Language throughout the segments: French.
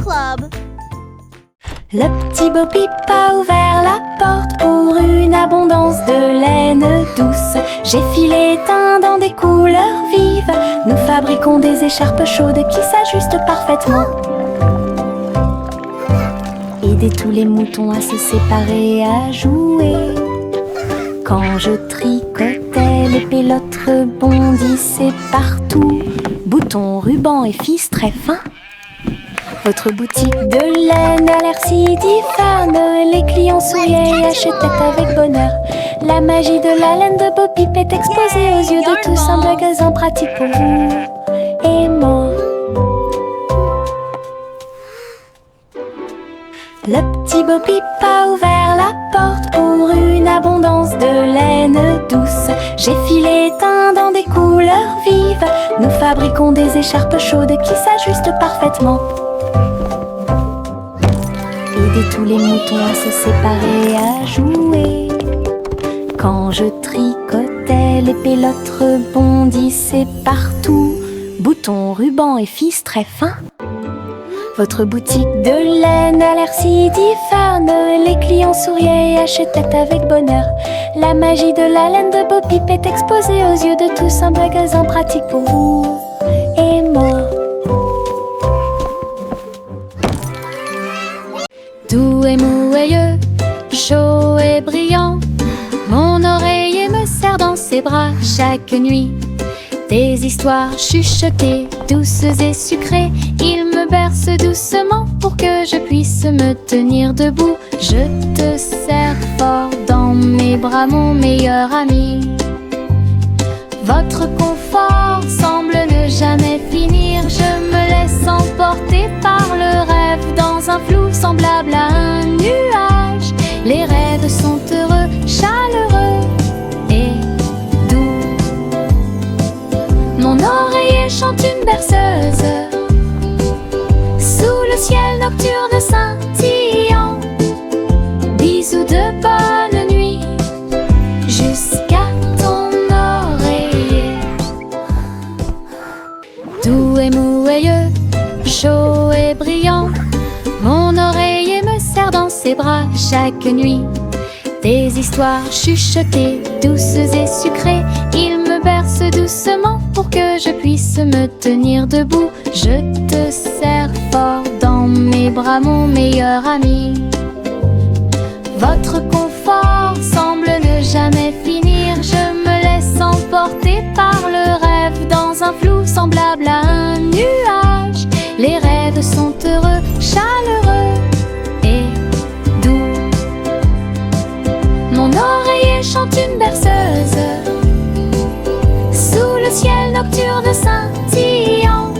Club. Le petit Bo Peep a ouvert la porte pour une abondance de laine douce. J'ai filé teint dans des couleurs vives. Nous fabriquons des écharpes chaudes qui s'ajustent parfaitement. Aidez tous les moutons à se séparer, à jouer. Quand je tricotais, les pélotes rebondissaient partout. Boutons, rubans et fils très fins. Votre boutique de laine a l'air si diphane. Les clients souriaient et achetaient avec bonheur. La magie de la laine de Bo Peep est exposée aux yeux de tous. Un magasin pratique pour vous et moi. Le petit Bo Peep a ouvert la porte pour une abondance de laine douce. J'ai filé teint dans des couleurs vives. Nous fabriquons des écharpes chaudes qui s'ajustent parfaitement. Aidez tous les moutons à se séparer, à jouer. Quand je tricotais, les pélotes rebondissaient partout. Boutons, rubans et fils très fins. Votre boutique de laine a l'air si diphane. Les clients souriaient et achetaient avec bonheur. La magie de la laine de Bo Peep est exposée aux yeux de tous. Un magasin pratique pour vous et moi. Doux et mouilleux, chaud et brillant, mon oreiller me serre dans ses bras chaque nuit. Des histoires chuchotées, douces et sucrées, il me berce doucement pour que je puisse me tenir debout. Je te serre fort dans mes bras, mon meilleur ami. Votre confort semble ne jamais finir. Je me laisse emporter par le rêve dans un flou semblable à un nuage. Les rêves sont heureux, chaleureux et doux. Mon oreiller chante une berceuse sous le ciel nocturne scintillant. Bisous de bonne nuit jusqu'à ton oreiller. Doux et mouilleux, chaud et brillant, mon oreiller me serre dans ses bras chaque nuit. Des histoires chuchotées, douces et sucrées, il me berce doucement pour que je puisse me tenir debout. Je te serre fort dans mes bras, mon meilleur ami. Votre confort semble ne jamais finir. Je me laisse emporter par le rêve dans un flou semblable à un nuage. Les rêves sont heureux, chaleureux et doux. Mon oreiller chante une berceuse sous le ciel nocturne scintillant.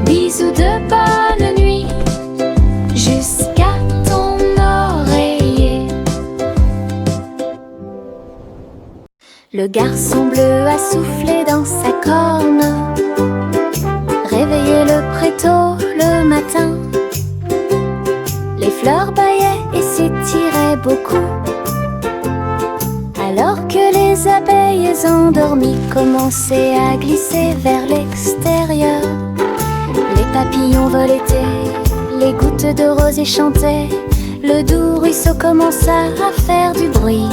Bisous de bonne nuit jusqu'à ton oreiller. Le garçon bleu a soufflé dans sa corne, réveillé le prétôt le matin. Les fleurs bâillaient et s'étiraient beaucoup, alors que les abeilles endormies commençaient à glisser vers l'extérieur. Les papillons voletaient, les gouttes de rosée chantaient, le doux ruisseau commença à faire du bruit.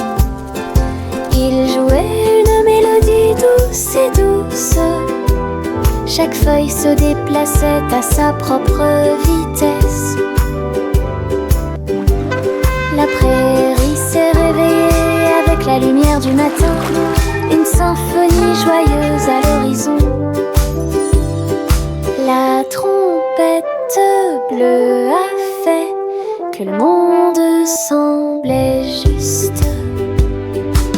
Il jouait une mélodie douce et douce. Chaque feuille se déplaçait à sa propre vitesse. La prairie s'est réveillée avec la lumière du matin, une symphonie joyeuse à l'horizon. La trompette bleue a fait que le monde semblait juste.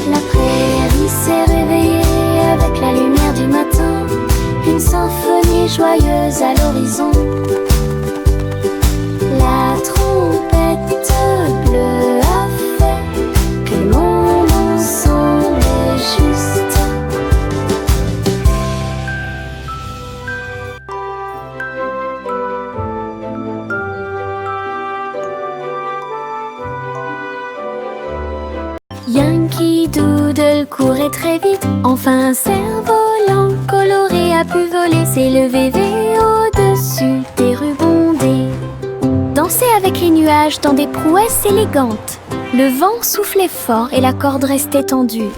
La prairie s'est réveillée avec la lumière du matin, une symphonie joyeuse à l'horizon. La trompette bleue a fait que le monde semblait juste. Yankee Doodle courait très vite, enfin un cerf-volant coloré a pu voler, s'élever au-dessus des rubondés. Dansez avec les nuages dans des prouesses élégantes. Le vent soufflait fort et la corde restait tendue.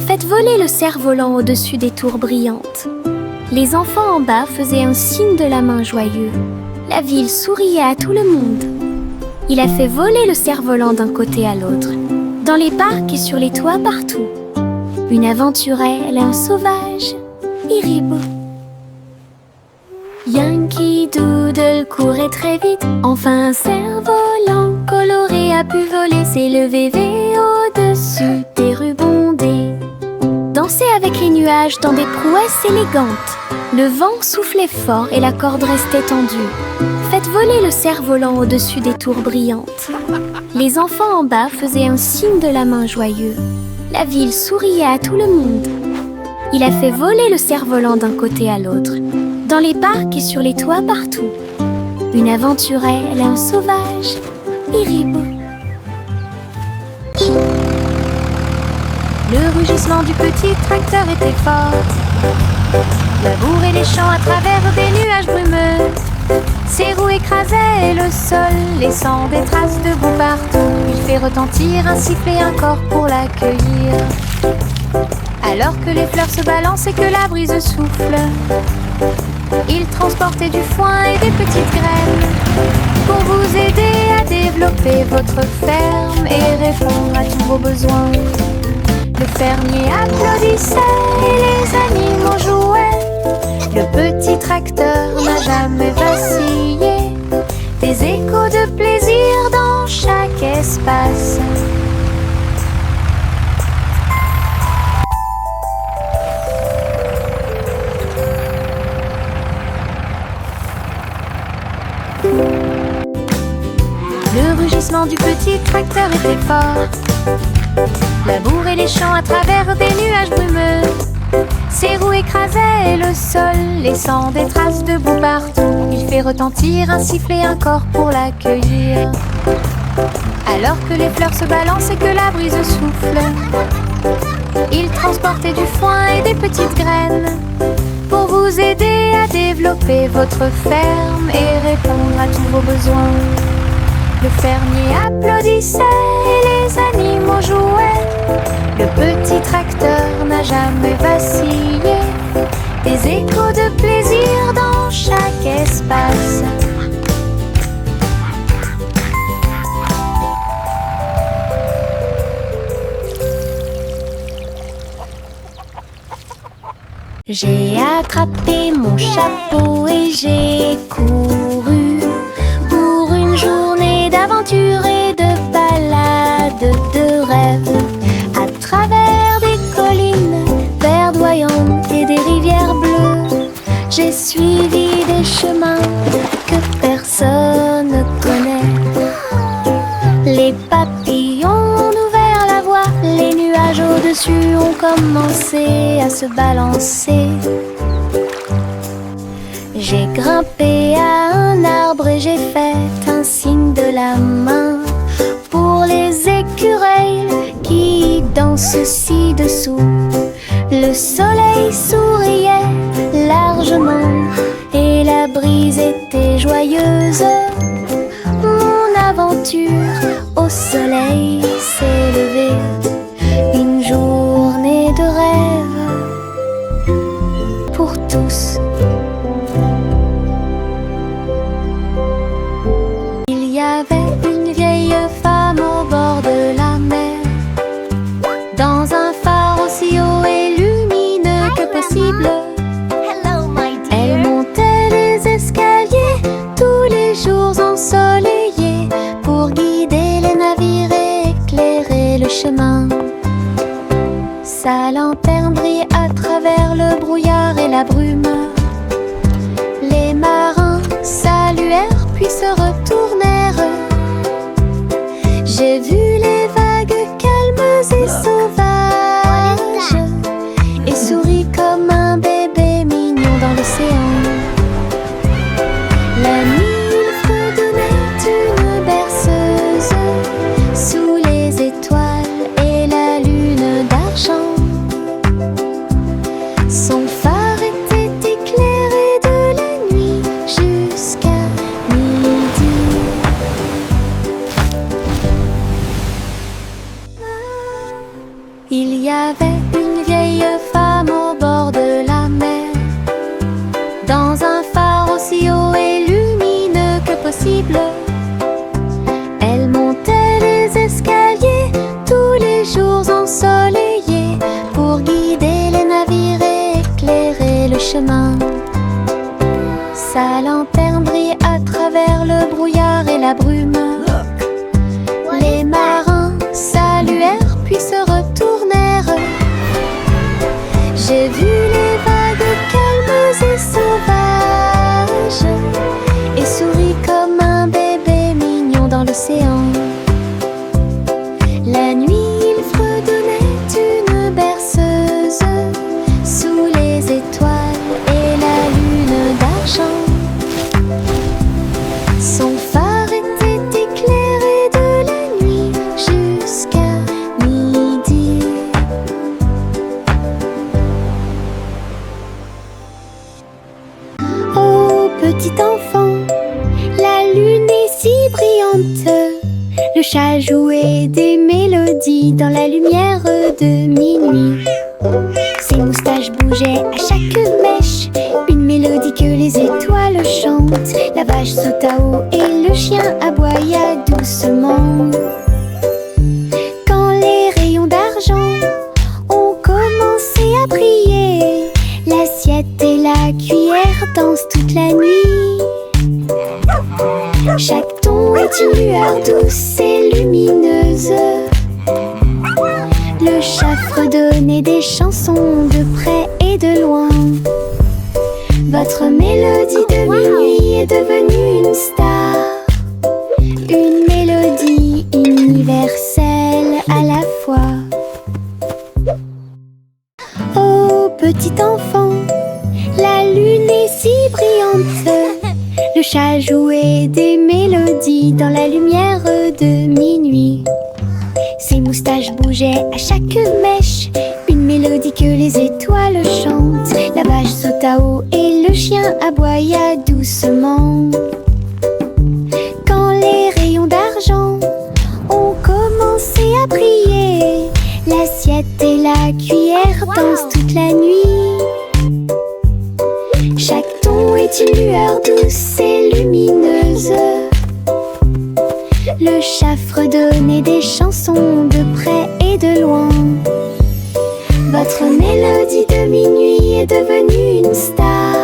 Faites voler le cerf-volant au-dessus des tours brillantes. Les enfants en bas faisaient un signe de la main joyeux. La ville souriait à tout le monde. Il a fait voler le cerf-volant d'un côté à l'autre, dans les parcs et sur les toits partout. Une aventurelle, un sauvage, Iribou. Yankee Doodle courait très vite. Enfin un cerf-volant coloré a pu voler, s'élever au-dessus des rues bondées. Dansez avec les nuages dans des prouesses élégantes. Le vent soufflait fort et la corde restait tendue. Faites voler le cerf-volant au-dessus des tours brillantes. Les enfants en bas faisaient un signe de la main joyeux. La ville souriait à tout le monde. Il a fait voler le cerf-volant d'un côté à l'autre, dans les parcs et sur les toits partout. Une aventurelle, un sauvage, Iribou. Le rugissement du petit tracteur était fort. Labourer les champs à travers des nuages brumeux. Ses roues écrasaient le sol, laissant des traces de boue partout. Il fait retentir un sifflet, un corps pour l'accueillir. Alors que les fleurs se balancent et que la brise souffle, il transportait du foin et des petites graines pour vous aider à développer votre ferme et répondre à tous vos besoins. Le fermier applaudissait et les animaux jouaient. Le petit tracteur n'a jamais vacillé. Des échos de plaisir dans chaque espace. Le rugissement du petit tracteur était fort. Labourer les champs à travers des nuages brumeux. Ses roues écrasaient le sol, laissant des traces de boue partout. Il fait retentir un sifflet, un corps pour l'accueillir. Alors que les fleurs se balancent et que la brise souffle, il transportait du foin et des petites graines pour vous aider à développer votre ferme et répondre à tous vos besoins. Le fermier applaudissait et les animaux jouaient. Le petit tracteur n'a jamais vacillé. Des échos de plaisir dans chaque espace. J'ai attrapé mon chapeau et j'ai couru pour une journée d'aventure et de balade, de rêve, à travers des collines verdoyantes et des rivières bleues. J'ai suivi des chemins que personne ne connaît. Les papillons ont ouvert la voie, les nuages au-dessus ont commencé à se balancer. J'ai grimpé à un arbre et j'ai fait un signe de la main pour les écureuils qui dansent ci-dessous. Le soleil souriait largement et la brise était joyeuse. Mon aventure au soleil s'est levée, une journée de rêve pour tous. Il y avait une vieille femme au bord de la mer, dans un phare aussi haut et lumineux que possible. Elle montait les escaliers tous les jours ensoleillés pour guider impossible. Elle montait les escaliers tous les jours ensoleillés pour guider les navires et éclairer le chemin. Sa lanterne brille à travers le brouillard et la brume. Les marins saluèrent puis se retournèrent. J'ai vu les vagues calmes et sauvages et souris comme un bébé mignon dans l'océan. La nuit, il fredonnait une berceuse sous les étoiles et la lune d'argent. Son phare était éclairé de la nuit jusqu'à midi. Oh, petit enfant, la lune est si brillante. Le chat jouait des mélodies dans la lumière de minuit. Ses moustaches bougeaient à chaque mèche, une mélodie que les étoiles chantent. La vache sauta haut et le chien aboya doucement. Quand les rayons d'argent ont commencé à briller, l'assiette et la cuillère dansent toute la nuit. Chaque ton est une lueur douce et lumineuse. Le chat fredonnait des chansons de près et de loin. Votre mélodie de minuit est devenue une star, une mélodie universelle à la fois. Oh, petit enfant, la lune est si brillante. Le chat jouait des mélodies dans la lumière de minuit. Ses moustaches bougeaient à chaque mèche, une mélodie que les étoiles chantent. La vache sauta haut et le chien aboya doucement. Quand les rayons d'argent ont commencé à briller, l'assiette et la cuillère dansent toute la nuit. Chaque ton est une lueur douce et lumineuse. Le chat fredonnait des chansons de près et de loin. Votre mélodie de minuit est devenue une star,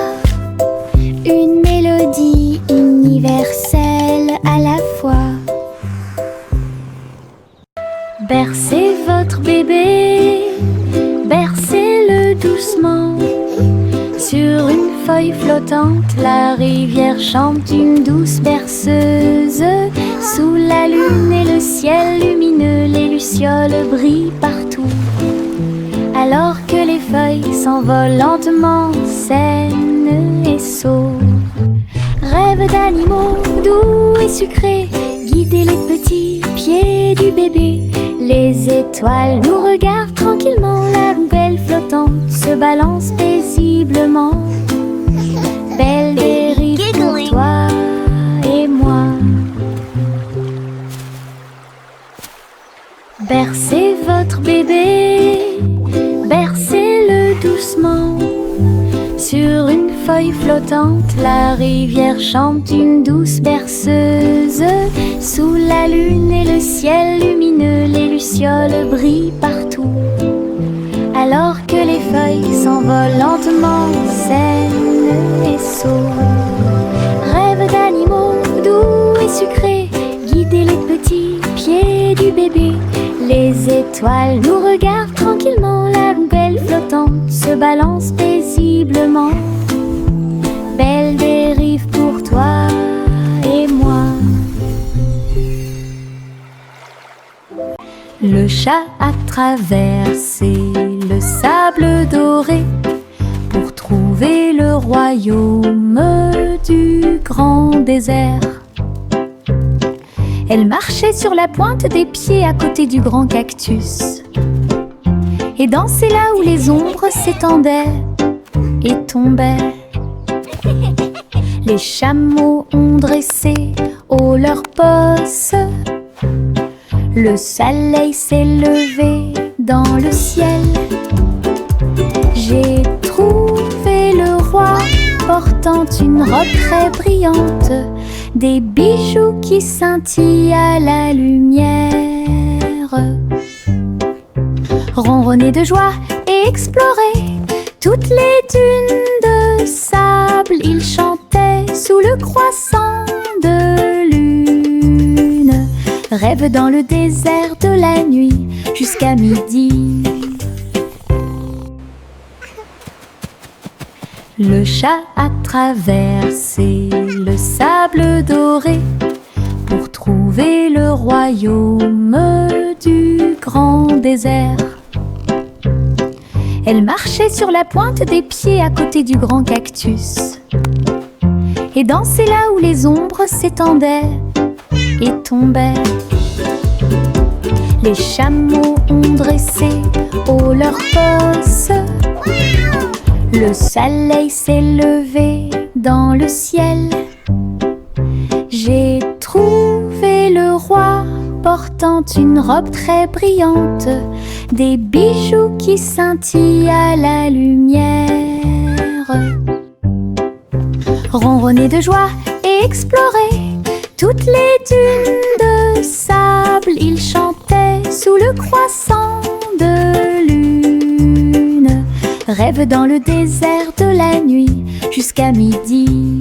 une mélodie universelle à la fois. Bercez votre bébé, bercez-le doucement. Sur une feuille flottante, la rivière chante une douce berceuse. Sous la lune et le ciel lumineux, les lucioles brillent partout. Alors que les feuilles s'envolent lentement, saines et sauves. Rêve d'animaux doux et sucrés, guider les petits pieds du bébé. Les étoiles nous regardent tranquillement, la poubelle flottante se balance paisiblement. Belle dérive pour toi et moi. Bercez votre bébé, bercez-le doucement. Sur une feuille flottante, la rivière chante une douce berceuse. Sous la lune et le ciel lumineux, les lucioles brillent partout. Alors que les feuilles s'envolent lentement, saines et sauves. Rêve d'animaux doux et sucrés, guider les petits pieds du bébé. Les étoiles nous regardent tranquillement, la poubelle flottante se balance paisiblement. Belle dérive pour toi et moi. Le chat a traversé le sable doré pour trouver le royaume du grand désert. Elle marchait sur la pointe des pieds à côté du grand cactus et dansait là où les ombres s'étendaient et tombaient. Les chameaux ont dressé haut leurs posses. Le soleil s'est levé dans le ciel. J'ai trouvé le roi portant une robe très brillante. des bijoux qui scintillent à la lumière. Ronronner de joie et explorer toutes les dunes de sable. Il chantait sous le croissant de lune. Rêve dans le désert de la nuit jusqu'à midi. Le chat a traversé le sable doré pour trouver le royaume du grand désert. Elle marchait sur la pointe des pieds à côté du grand cactus et dansait là où les ombres s'étendaient et tombaient. Les chameaux ont dressé haut leurs bosses. Le soleil s'est levé dans le ciel. J'ai trouvé le roi portant une robe très brillante, des bijoux qui scintillent à la lumière. Ronronner de joie et explorer toutes les dunes de sable. Il chantait sous le croissant de lune. Rêve dans le désert de la nuit jusqu'à midi.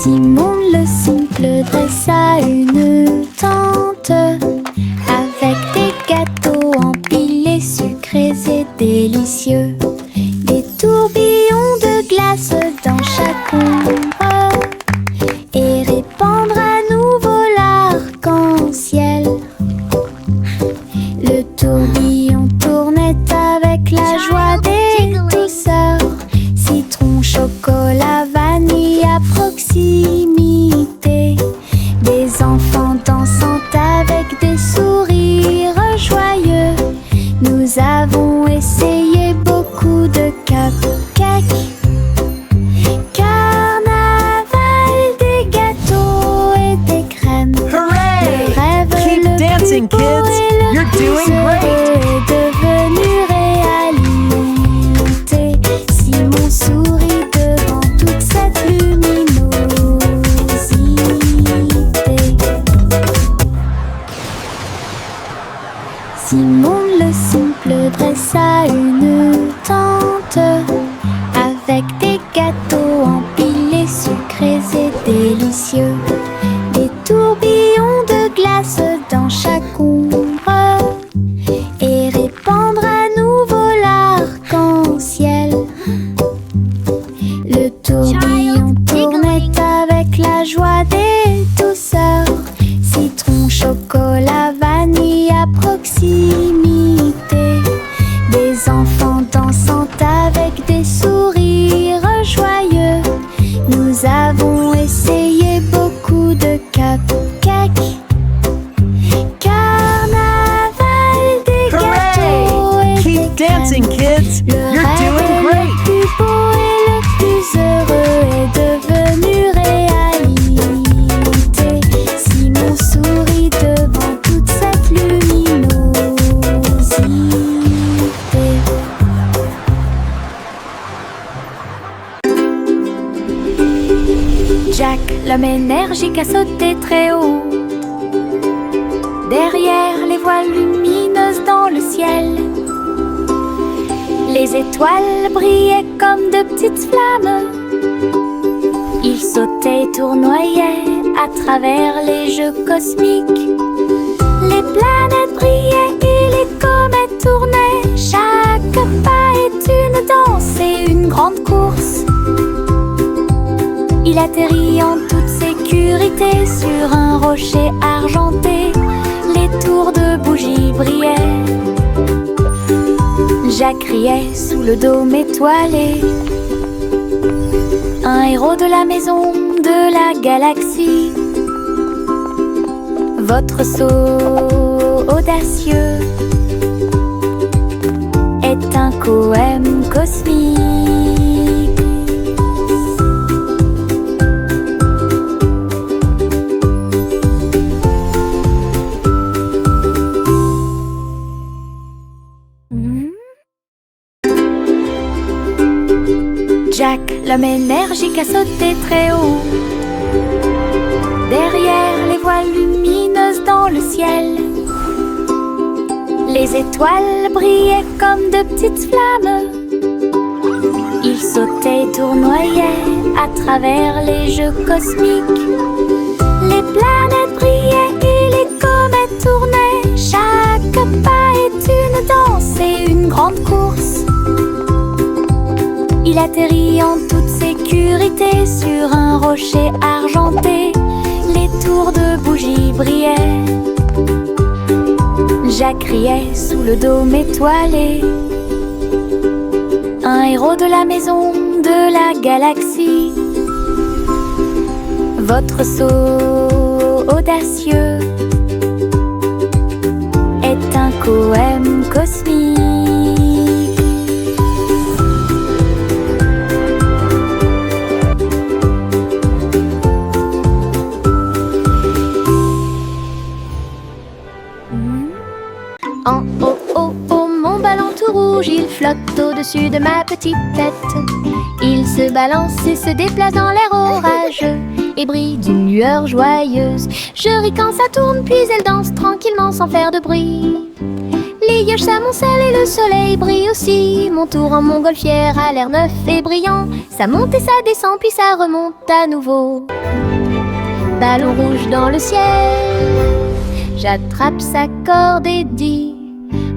Simon le simple dressa une tente avec des gâteaux empilés, sucrés et délicieux. Des tourbillons de glace dans chaque ombre et répandre à nouveau l'arc-en-ciel. Le tourbillon tournait avec la joie des douceurs. Citron, chocolat, vanille à proximité. Des enfants dansant avec des sourires joyeux. Nous avons essayé beaucoup de cupcakes. Carnaval, des gâteaux et des crèmes. Hooray! Le rêve Keep le dancing, plus beau kids! et le You're plus doing great! heureux est devenu réalité. Simon sourit devant toute cette luminosité. Simon le simple dressa une tente avec des gâteaux empilés, sucrés et délicieux. Des tourbillons de glace dans chaque ombre et répandre à nouveau l'arc-en-ciel. Le tourbillon tournait avec la joie des douceurs. Citron, chocolat, vanille à proximité. Des enfants dansant avec des sourires joyeux. Nous avons essayé beaucoup de cupcakes. Carnaval, des gâteaux et Keep des dancing, crèmes. kids! Le You're rêve doing le great! plus beau et le plus heureux est devenu réalité. Simon sourit devant toute cette luminosité. Jack, l'homme énergique, a sauté très haut. Derrière les voiles lumineuses dans le ciel, les étoiles brillaient comme de petites flammes. Il sautait et tournoyait à travers les jeux cosmiques. Les planètes brillaient et les comètes tournaient. Chaque pas est une danse et une grande course. Il atterrit en toute sécurité sur un rocher argenté. Les tours de bougies brillaient. Jack riait sous le dôme étoilé. Un héros de la maison de la galaxie. Votre saut audacieux est un poème cosmique. Jacques, l'homme énergique, a sauté très haut. Derrière les voiles lumineuses dans le ciel, les étoiles brillaient comme de petites flammes. Il sautait et tournoyait à travers les jeux cosmiques. Les planètes brillaient et les comètes tournaient. Chaque pas est une danse et une grande course. Il atterrit en toute sécurité sur un rocher argenté. Les tours de bougies brillaient. Jacques riait sous le dôme étoilé. Un héros de la maison de la galaxie. Votre saut audacieux est un poème cosmique. En haut, haut, haut, mon ballon tout rouge, il flotte au-dessus de ma petite tête. Il se balance et se déplace dans l'air orageux et brille d'une lueur joyeuse. Je ris quand ça tourne, puis elle danse tranquillement sans faire de bruit. Les nuages s'amoncellent et le soleil brille aussi. Mon tour en montgolfière a l'air neuf et brillant. Ça monte et ça descend, puis ça remonte à nouveau. Ballon rouge dans le ciel, j'attrape sa corde et dis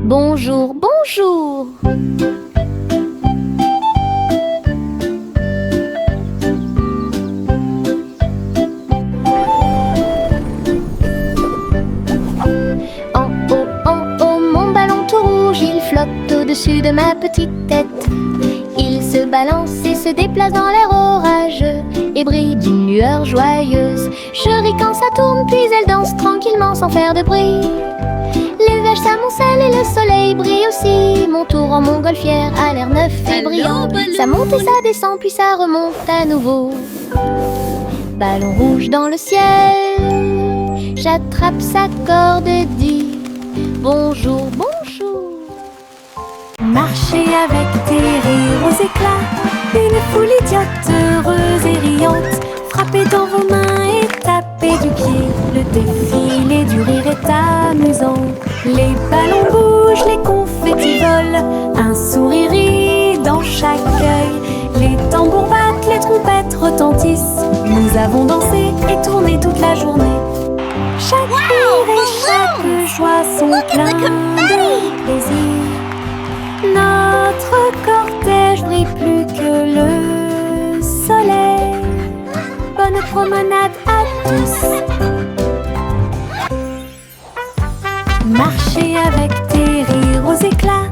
bonjour, bonjour. En haut, mon ballon tout rouge, il flotte au-dessus de ma petite tête. Il se balance et se déplace dans l'air orageux et brille d'une lueur joyeuse. Je ris quand ça tourne, puis elle danse tranquillement sans faire de bruit. Les nuages s'amoncellent et le soleil brille aussi. Mon tour en montgolfière a l'air neuf et brillant. Ça monte et ça descend, puis ça remonte à nouveau. Ballon rouge dans le ciel, j'attrape sa corde et dis bonjour, bonjour. Marcher avec des rires aux éclats, une foule idiote, heureuse et riante. Frappez dans vos mains et tapez du pied. Le défilé du rire est amusant. Les ballons bougent, les confettis volent. Un sourire rit dans chaque œil. Les tambours battent, les trompettes retentissent. Nous avons dansé et tourné toute la journée. Chaque rire et chaque joie sont pleins de plaisir. Notre cortège brille plus que le soleil. Bonne promenade à tous. Marcher avec des rires aux éclats,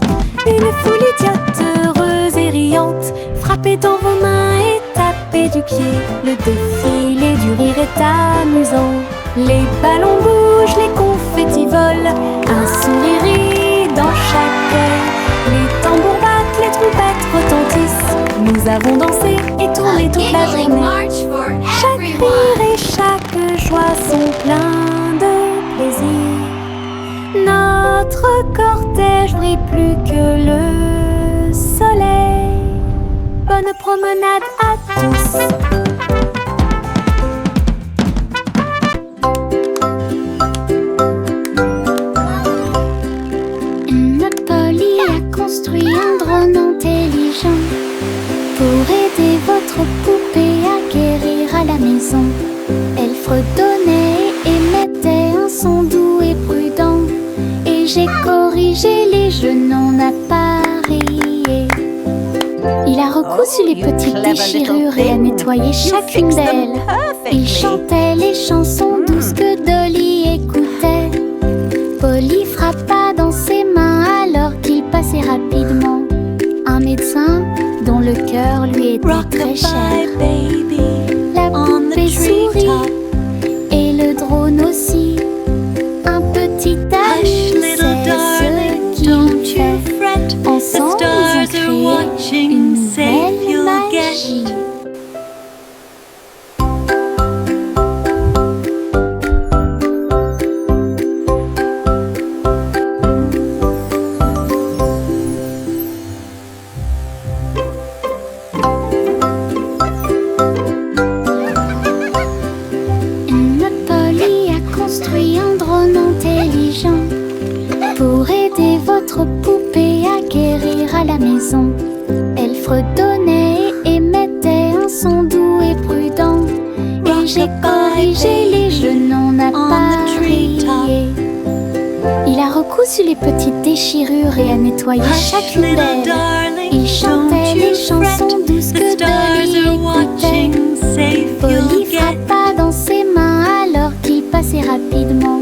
une foule idiote, heureuse et riante. Frappez dans vos mains et tapez du pied. Le défilé du rire est amusant. Les ballons bougent, les confettis volent. Un sourire rit dans chaque œil. Les tambours battent, les trompettes retentissent. Nous avons dansé et tourné toute la journée. Chaque rire et chaque joie sont pleins de plaisir. Notre cortège brille plus que le soleil. Bonne promenade à tous. Construit un drone intelligent pour aider votre poupée à guérir à la maison. Elle fredonnait et émettait un son doux et prudent, et j'ai corrigé les jeux non appareillés. Il a recousu les petites déchirures et a nettoyé chacune d'elles. Il chantait les chansons douces que Dolly écoutait. Polly frappa dans ses mains alors qu'il passait rapidement. Un médecin dont le cœur lui était très cher. La poupée sourit et le drone aussi. Un petit ami, c'est ce qu'ils fait. Ensemble, ils ont créé une nouvelle magie. fredonnait et émettait un son doux et prudent. Et j'ai corrigé les jeux non appareillés. Il a recousu les petites déchirures et a nettoyé chaque poubelle. Il chantait les chansons douces que Dolly écoutait. Polly frappa dans ses mains alors qu'il passait rapidement.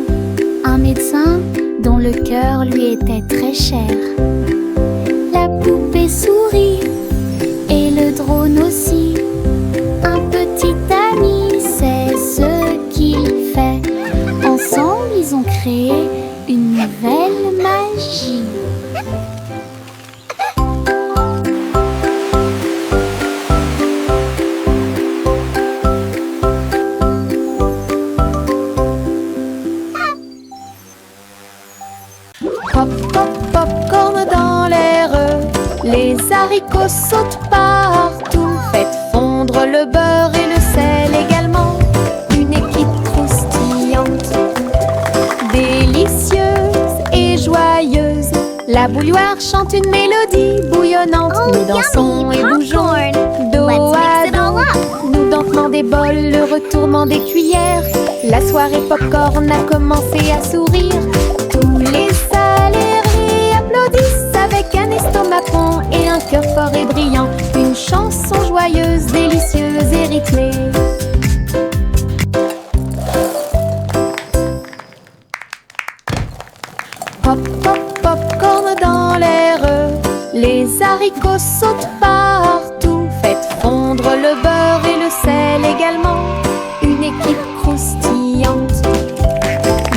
Un médecin dont le cœur lui était très cher. La poupée sourit et le drone aussi. Un petit ami, c'est ce qu'il fait. Ensemble, ils ont créé une nouvelle magie. Pop, pop, popcorn dans l'air. Les haricots sautent partout. Faites fondre le beurre et le sel également. Une équipe croustillante, délicieuse et joyeuse. La bouilloire chante une mélodie bouillonnante. Nous dansons et bougeons dos à dos. Nous dentement des bols, le retournement des cuillères. La soirée popcorn a commencé à sourire. Tous les salariés applaudissent avec un estomac rond et un cœur fort et brillant. Une chanson joyeuse, délicieuse et rythmée. Pop, pop, popcorn dans l'air. Les haricots sautent partout. Faites fondre le beurre et le sel également. Une équipe croustillante,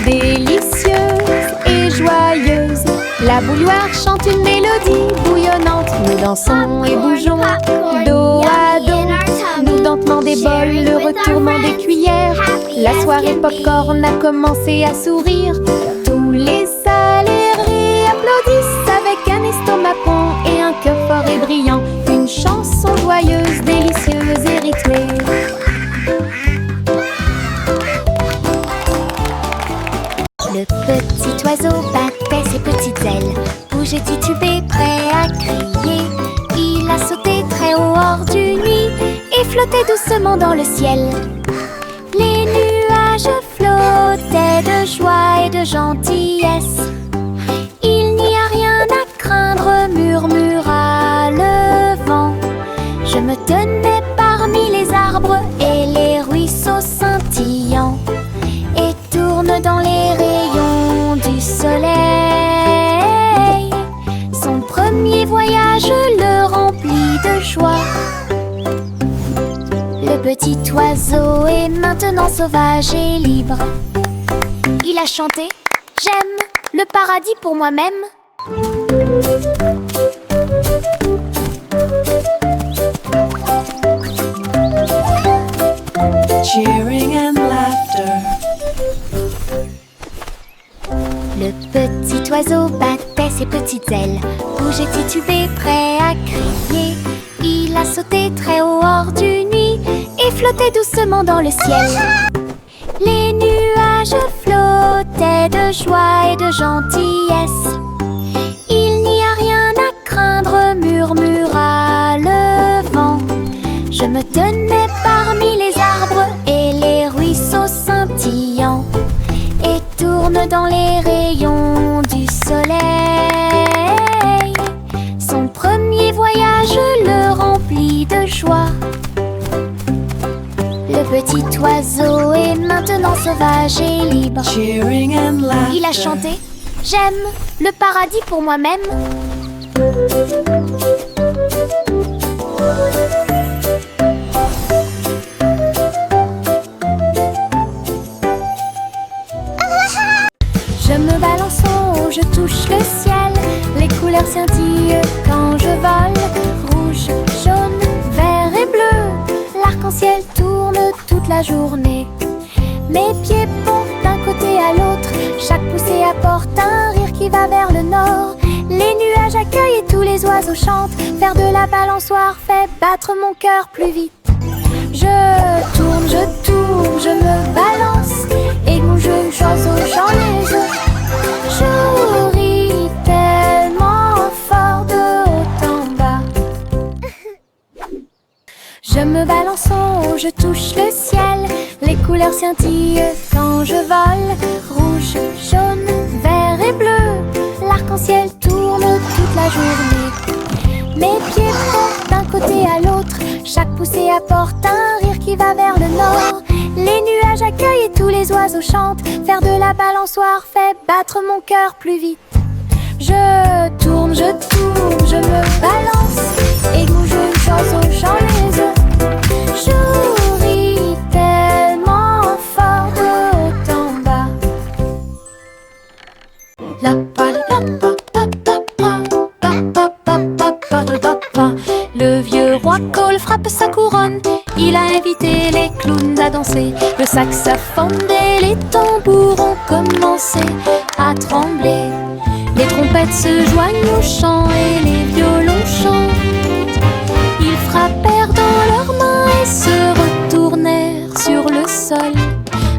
délicieuse et joyeuse. La bouilloire chante une mélodie bouillonnante. Nous dansons et bougeons dos à dos. Nous dentement des bols, le retournement des cuillères. La soirée popcorn a commencé à sourire. Tous les salariés applaudissent avec un estomac rond et un cœur fort et brillant. Une chanson joyeuse, délicieuse et rythmée. Le petit oiseau battait ses petites ailes, bougeait titubé, prêt à crier. Il a sauté très haut hors du nid et flottait doucement dans le ciel. Les nuages flottaient de joie et de gentillesse. Il n'y a rien à craindre, murmura le vent. Je me tenais parmi les arbres et les ruisseaux scintillants et tourne dans les rayons du soleil. Son premier voyage le remplit de joie. Le petit oiseau est maintenant sauvage et libre. Il a chanté « J'aime le paradis pour moi-même ». Cheering and laughter. Le petit oiseau battait ses petites ailes, bougeait titubé, prêt à crier. Il a sauté très haut hors du nid et flottait doucement dans le ciel. Les nuages flottaient de joie et de gentillesse. Il n'y a rien à craindre, murmura le vent. Je me tenais parmi les arbres et les ruisseaux scintillants et tourne dans les rayons du soleil. Son premier voyage le remplit de joie. Le petit oiseau est maintenant sauvage et libre. Cheering and laughter. Il a chanté « J'aime le paradis pour moi-même ». Je me balance en haut, je touche le ciel. Les couleurs scintillent quand je vole. Rouge, jaune, vert et bleu. L'arc-en-ciel tourne toute la journée. Mes pieds pompent d'un côté à l'autre. Chaque poussée apporte un rire qui va vers le nord. Les nuages accueillent et tous les oiseaux chantent. Faire de la balançoire fait battre mon cœur plus vite. Je tourne, je me balance. Et mon jeu oiseau chante les œufs. Je ris tellement fort de haut en bas. Je me balance en haut, je touche le ciel. Les couleurs scintillent quand je vole. Rouge, jaune, vert et bleu. L'arc-en-ciel tourne toute la journée. Mes pieds frottent d'un côté à l'autre. Chaque poussée apporte un rire qui va vers le nord. Les nuages accueillent et tous les oiseaux chantent. Faire de la balançoire fait battre mon cœur plus vite. Je tourne, je me balance. Et d'où je oiseaux, j'en les œufs. Je ris tellement fort de haut en bas. La pa la pa pa pa pa pa pa pa pa pa pa. Le vieux roi Cole frappe sa couronne. Il a invité les clowns à danser. Le saxophone et les tambours ont commencé à trembler. Les trompettes se joignent au chant et les violons chantent. Ils frappèrent dans leurs mains et se retournèrent sur le sol,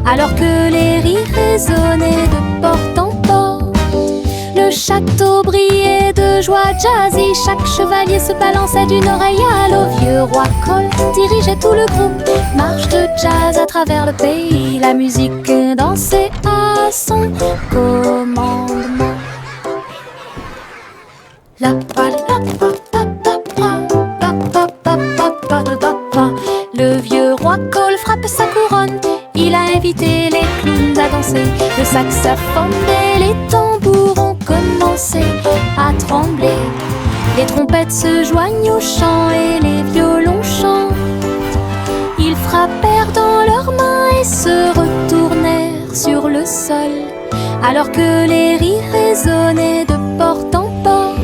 alors que les rires résonnaient de porte en porte. Le château brillait de joie jazzy. Chaque chevalier se balançait d'une oreille à l'autre. Vieux roi Cole dirigeait tout le groupe. Marche de jazz à travers le pays. La musique dansait à son commandement. La pa la pa pa pa pa pa pa pa pa pa. Le vieux roi Cole frappe sa couronne. Il a invité les clowns à danser. Le saxophone et les tambours ont commencé à trembler. Les trompettes se joignent au chant et les violons chantent. Ils frappèrent dans leurs mains et se retournèrent sur le sol, alors que les rires résonnaient de porte en porte.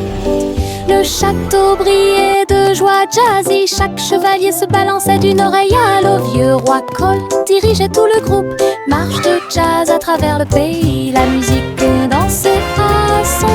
Le château brillait de joie jazzy. Chaque chevalier se balançait d'une oreille à l'autre. Vieux roi Cole dirigeait tout le groupe. Marche de jazz à travers le pays. La musique dansait à son